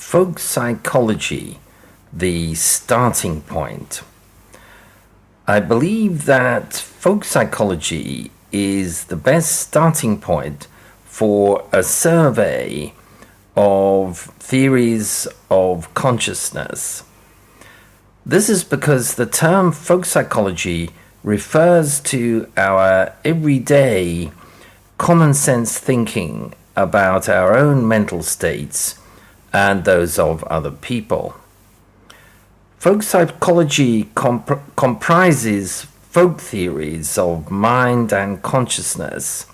folk psychology the starting point? I believe that folk psychology is the best starting point for a survey of theories of consciousness. This is because the term folk psychology refers to our everyday common sense thinking about our own mental states and those of other people. Folk psychology comprises folk theories of mind and consciousness,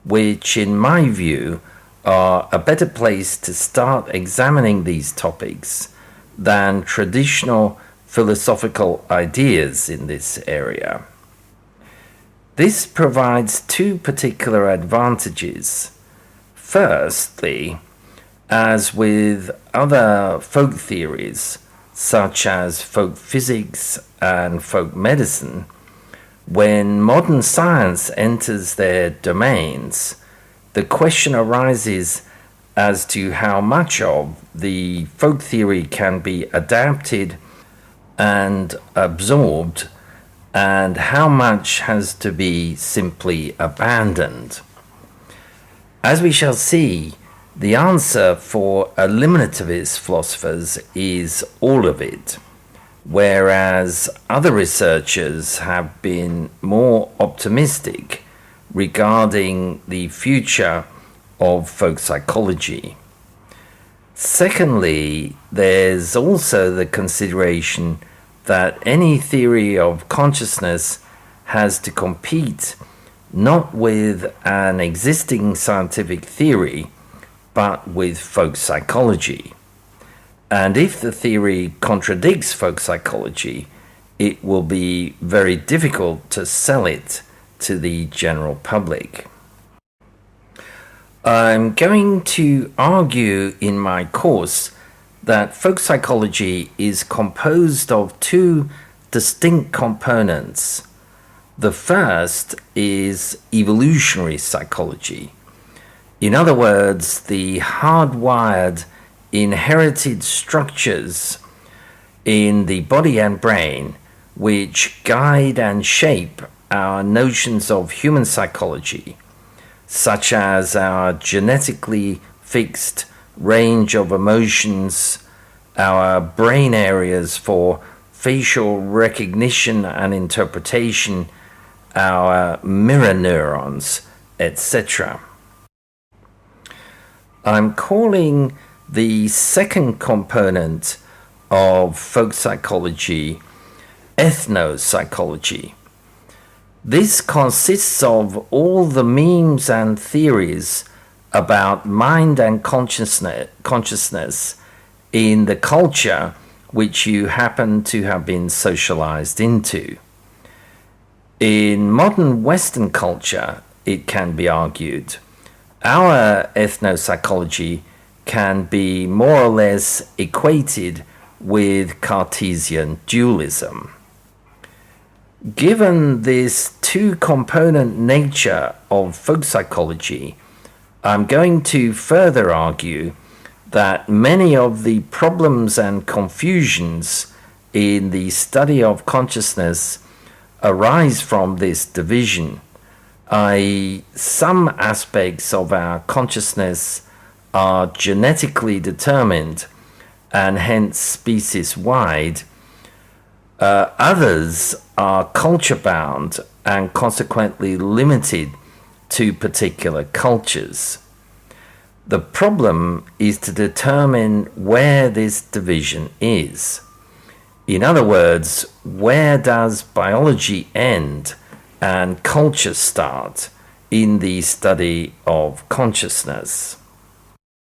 which, in my view, are a better place to start examining these topics than traditional philosophical ideas in this area. This provides two particular advantages. Firstly, as with other folk theories, such as folk physics and folk medicine, when modern science enters their domains, the question arises as to how much of the folk theory can be adapted and absorbed, and how much has to be simply abandoned. As we shall see, the answer for eliminativist philosophers is all of it, whereas other researchers have been more optimistic regarding the future of folk psychology. Secondly, there's also the consideration that any theory of consciousness has to compete not with an existing scientific theory, but with folk psychology. And if the theory contradicts folk psychology, it will be very difficult to sell it to the general public. I'm going to argue in my course that folk psychology is composed of two distinct components. The first is evolutionary psychology. In other words, the hardwired, inherited structures in the body and brain which guide and shape our notions of human psychology, such as our genetically fixed range of emotions, our brain areas for facial recognition and interpretation, our mirror neurons, etc. I'm calling the second component of folk psychology Ethnos Psychology. This consists of all the memes and theories about mind and consciousness in the culture which you happen to have been socialized into. In modern Western culture, it can be argued, our ethnopsychology can be more or less equated with Cartesian dualism. Given this two-component nature of folk psychology, I'm going to further argue that many of the problems and confusions in the study of consciousness arise from this division, i.e., some aspects of our consciousness are genetically determined and hence species-wide. Others are culture-bound and consequently limited to particular cultures. The problem is to determine where this division is. In other words, where does biology end and culture start in the study of consciousness?